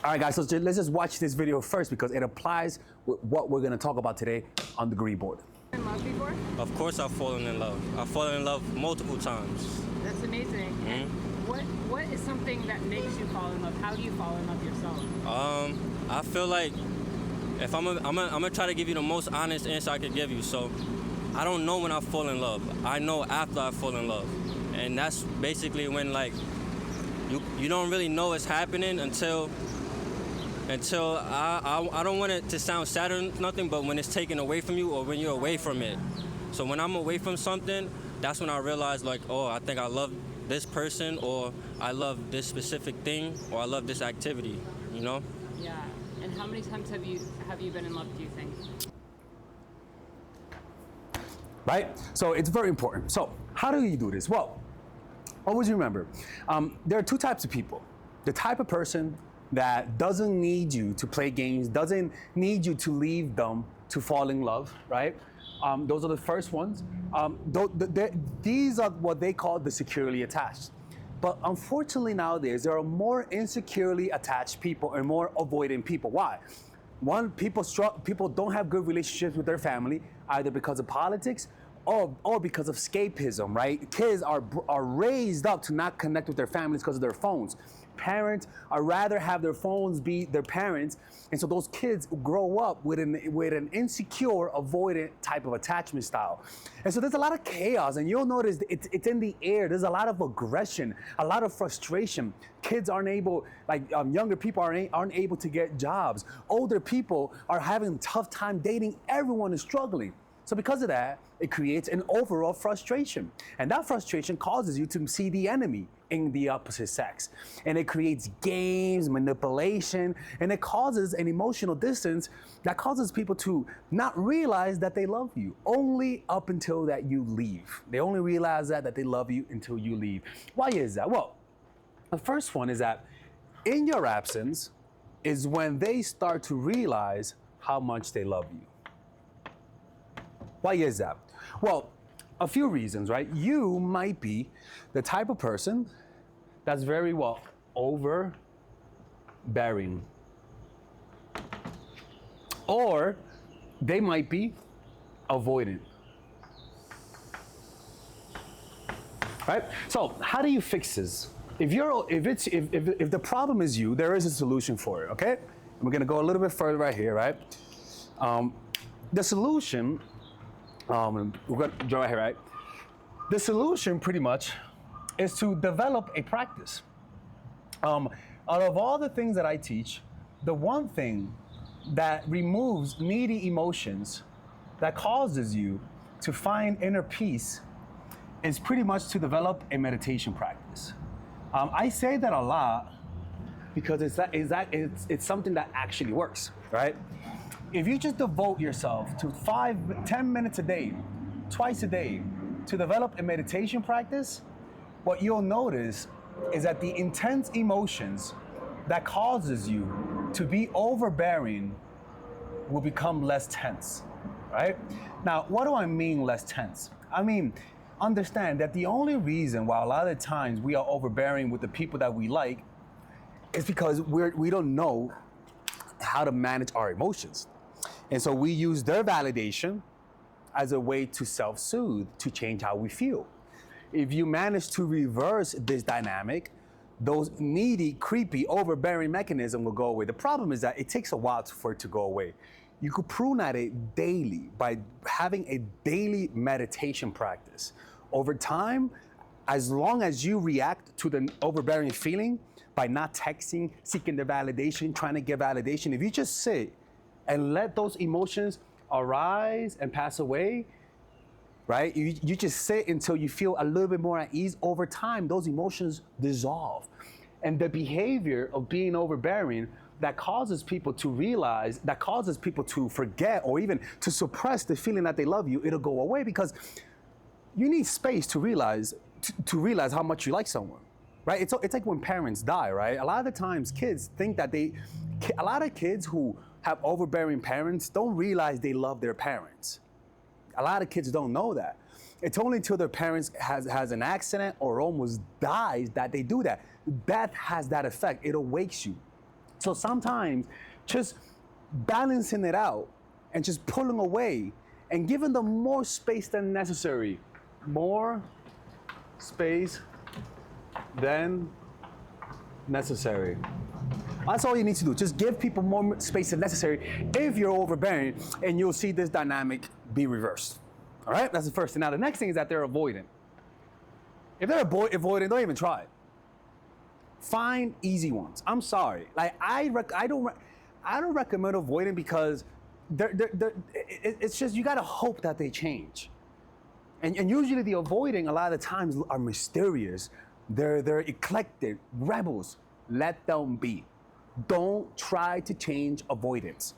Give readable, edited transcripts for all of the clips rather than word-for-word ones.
All right, guys, so let's just watch this video first because it applies with what we're gonna talk about today on the green board. In love before? Of course I've fallen in love. I've fallen in love multiple times. That's amazing. And what is something that makes you fall in love? How do you fall in love yourself? I feel like if I'm gonna try to give you the most honest answer I could give you. So I don't know when I fall in love. I know after I fall in love. And that's basically when like you don't really know what's happening until I don't want it to sound sad or nothing, but when it's taken away from you or when you're away from it. So when I'm away from something, that's when I realize like, oh, I think I love this person, or I love this specific thing, or I love this activity, you know? Yeah. And how many times have you been in love, do you think? Right? So it's very important. So how do you do this? Well, always remember, there are two types of people. The type of person that doesn't need you to play games, doesn't need you to leave them to fall in love, right? Those are the first ones. These are what they call the securely attached. But unfortunately nowadays, there are more insecurely attached people and more avoidant people. Why? One, people don't have good relationships with their family, either because of politics or because of escapism, right? Kids are raised up to not connect with their families because of their phones. Parents are rather have their phones be their parents, and so those kids grow up with an insecure, avoidant type of attachment style. And so there's a lot of chaos, and you'll notice it's in the air. There's a lot of aggression, a lot of frustration. Kids aren't able, younger people aren't able to get jobs. Older people are having a tough time dating. Everyone is struggling. So because of that, it creates an overall frustration. And that frustration causes you to see the enemy in the opposite sex. And it creates games, manipulation, and it causes an emotional distance that causes people to not realize that they love you, only up until that you leave. They only realize that they love you until you leave. Why is that? Well, the first one is that in your absence is when they start to realize how much they love you. Why is that? Well, a few reasons, right? You might be the type of person that's very overbearing. Or they might be avoidant. Right? So how do you fix this? If the problem is you, there is a solution for it, okay? And we're gonna go a little bit further right here, right? The solution, we're gonna draw right here, right? The solution pretty much is to develop a practice. Out of all the things that I teach, the one thing that removes needy emotions, that causes you to find inner peace, is pretty much to develop a meditation practice. I say that a lot because it's something that actually works, right? If you just devote yourself to 5-10 minutes a day, twice a day, to develop a meditation practice, what you'll notice is that the intense emotions that causes you to be overbearing will become less tense, right? Now, what do I mean less tense? I mean, understand that the only reason why a lot of times we are overbearing with the people that we like is because we don't know how to manage our emotions. And so we use their validation as a way to self-soothe, to change how we feel. If you manage to reverse this dynamic, those needy, creepy, overbearing mechanism will go away. The problem is that it takes a while for it to go away. You could prune at it daily by having a daily meditation practice. Over time, as long as you react to the overbearing feeling by not texting, seeking the validation, trying to get validation, if you just sit and let those emotions arise and pass away, right? You just sit until you feel a little bit more at ease. Over time, those emotions dissolve. And the behavior of being overbearing that causes people to realize, that causes people to forget or even to suppress the feeling that they love you, it'll go away because you need space to realize how much you like someone, right? It's like when parents die, right? A lot of the times kids think that a lot of kids who have overbearing parents don't realize they love their parents. A lot of kids don't know that. It's only until their parents has an accident or almost dies that they do that. Death has that effect. It awakes you So sometimes just balancing it out and just pulling away and giving them more space than necessary. More space than necessary. That's all you need to do. Just give people more space than necessary if you're overbearing, and you'll see this dynamic be reversed. All right, that's the first thing. Now, the next thing is that they're avoidant. If they're avoidant, don't even try it. Find easy ones. I'm sorry. Like I don't recommend avoiding because it's just you gotta hope that they change. And usually the avoiding a lot of the times are mysterious. They're eclectic, rebels. Let them be. Don't try to change avoidance,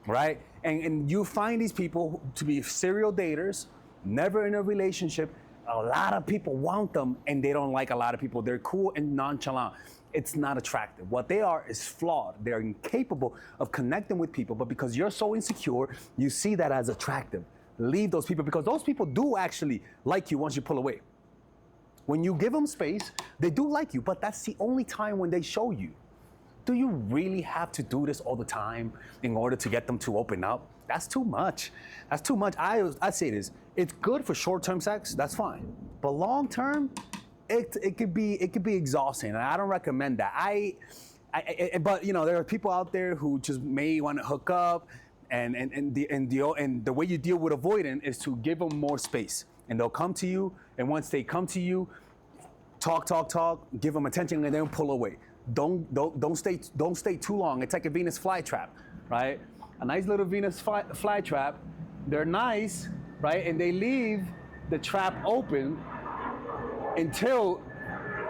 right? And you find these people to be serial daters, never in a relationship. A lot of people want them and they don't like a lot of people. They're cool and nonchalant. It's not attractive. What they are is flawed. They're incapable of connecting with people, but because you're so insecure, you see that as attractive. Leave those people because those people do actually like you once you pull away. When you give them space, they do like you, but that's the only time when they show you. Do you really have to do this all the time in order to get them to open up? That's too much. That's too much. I say this, it's good for short-term sex, that's fine. But long-term, it could be exhausting, and I don't recommend that. But you know, there are people out there who just may want to hook up, and the way you deal with avoidant is to give them more space, and they'll come to you, and once they come to you, talk, give them attention, and then pull away. Don't stay too long. It's like a Venus flytrap, right? A nice little Venus flytrap. They're nice, right? And they leave the trap open until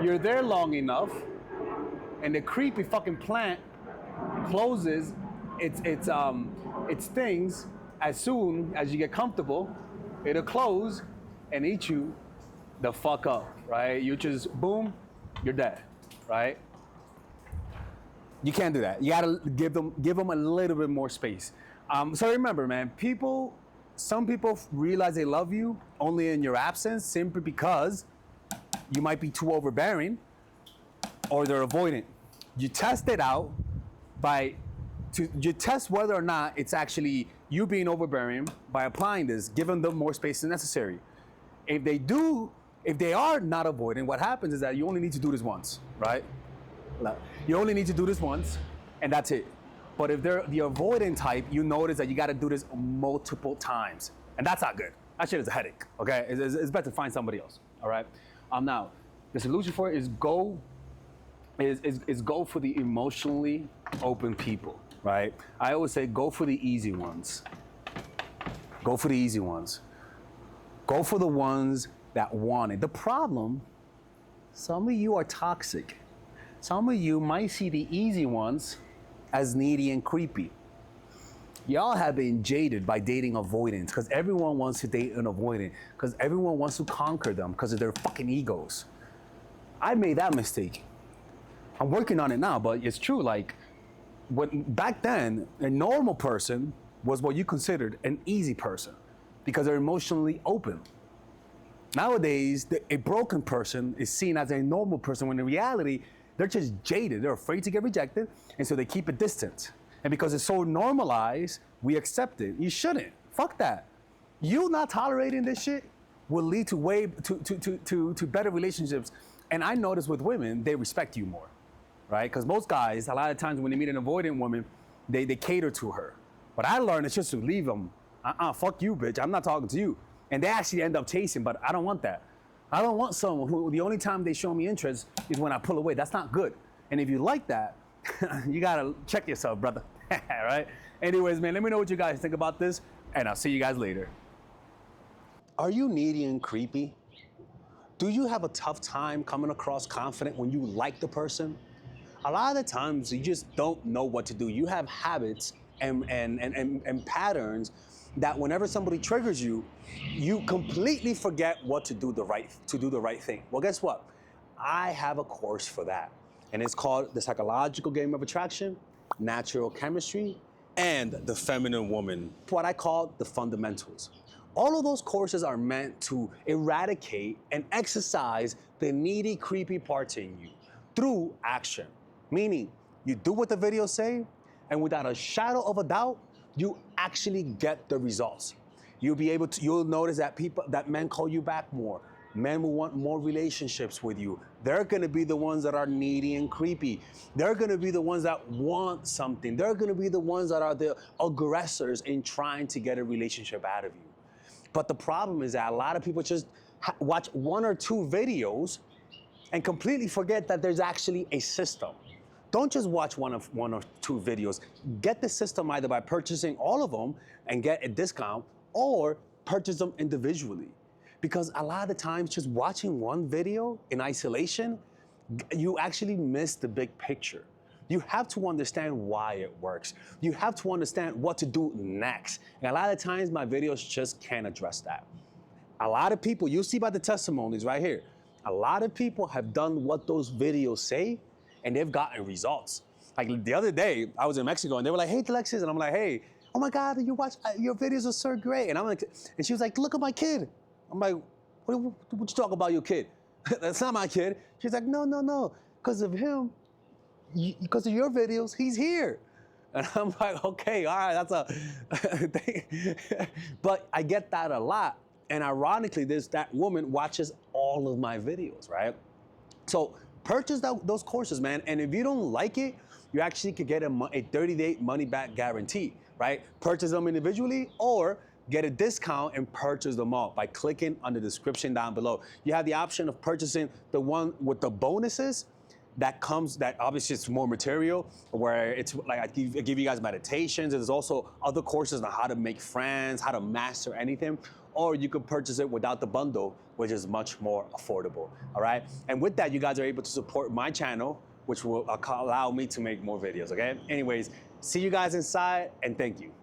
you're there long enough, and the creepy fucking plant closes its things. As soon as you get comfortable, it'll close and eat you the fuck up, right? You just boom, you're dead, right? You can't do that. You gotta give them a little bit more space. So remember, man, some people realize they love you only in your absence simply because you might be too overbearing or they're avoidant. You test it out you test whether or not it's actually you being overbearing by applying this, giving them more space than necessary. If they are not avoidant, what happens is that you only need to do this once, right? You only need to do this once, and that's it. But if they're the avoidant type, you notice that you got to do this multiple times, and that's not good. That shit is a headache. Okay, it's better to find somebody else. All right. Now, the solution for it is go for the emotionally open people. Right. I always say go for the easy ones. Go for the easy ones. Go for the ones that want it. The problem, some of you are toxic. Some of you might see the easy ones as needy and creepy. Y'all have been jaded by dating avoidance because everyone wants to date an avoidant because everyone wants to conquer them because of their fucking egos. I made that mistake. I'm working on it now, but it's true. Like, back then, a normal person was what you considered an easy person because they're emotionally open. Nowadays, a broken person is seen as a normal person when in reality, they're just jaded. They're afraid to get rejected, and so they keep a distance. And because it's so normalized, we accept it. You shouldn't. Fuck that. You not tolerating this shit will lead to better relationships. And I notice with women, they respect you more, right? Because most guys, a lot of times when they meet an avoidant woman, they cater to her. But I learned it's just to leave them. Fuck you, bitch. I'm not talking to you. And they actually end up chasing, but I don't want that. I don't want someone who the only time they show me interest is when I pull away. That's not good. And if you like that, you gotta check yourself, brother. Right? Anyways, man, let me know what you guys think about this, and I'll see you guys later. Are you needy and creepy? Do you have a tough time coming across confident when you like the person? A lot of the times you just don't know what to do. You have habits and patterns that whenever somebody triggers you, you completely forget what to do the right thing. Well, guess what? I have a course for that. And it's called The Psychological Game of Attraction, Natural Chemistry, and The Feminine Woman. What I call the fundamentals. All of those courses are meant to eradicate and exercise the needy, creepy parts in you through action. Meaning, you do what the videos say, and without a shadow of a doubt, you actually get the results. You'll notice that men call you back more. Men will want more relationships with you. They're gonna be the ones that are needy and creepy. They're gonna be the ones that want something. They're gonna be the ones that are the aggressors in trying to get a relationship out of you. But the problem is that a lot of people just watch 1 or 2 videos and completely forget that there's actually a system. Don't just watch one or two videos. Get the system either by purchasing all of them and get a discount, or purchase them individually. Because a lot of the times, just watching one video in isolation, you actually miss the big picture. You have to understand why it works. You have to understand what to do next. And a lot of times, my videos just can't address that. A lot of people, you'll see by the testimonies right here, a lot of people have done what those videos say, and they've gotten results. Like the other day, I was in Mexico, and they were like, "Hey, Alexis," and I'm like, "Hey, oh my God, your videos are so great." And I'm like, and she was like, "Look at my kid." I'm like, what you talk about your kid? That's not my kid. She's like, no, because of him, because of your videos, he's here. And I'm like, okay, all right, that's a thing. But I get that a lot. And ironically, that woman watches all of my videos, right? So purchase those courses, man. And if you don't like it, you actually could get a 30-day money-back guarantee, right? Purchase them individually, or get a discount and purchase them all by clicking on the description down below. You have the option of purchasing the one with the bonuses that obviously it's more material, where it's like I give you guys meditations. There's also other courses on how to make friends, how to master anything, or you could purchase it without the bundle, which is much more affordable, all right? And with that, you guys are able to support my channel, which will allow me to make more videos, okay? Anyways, see you guys inside, and thank you.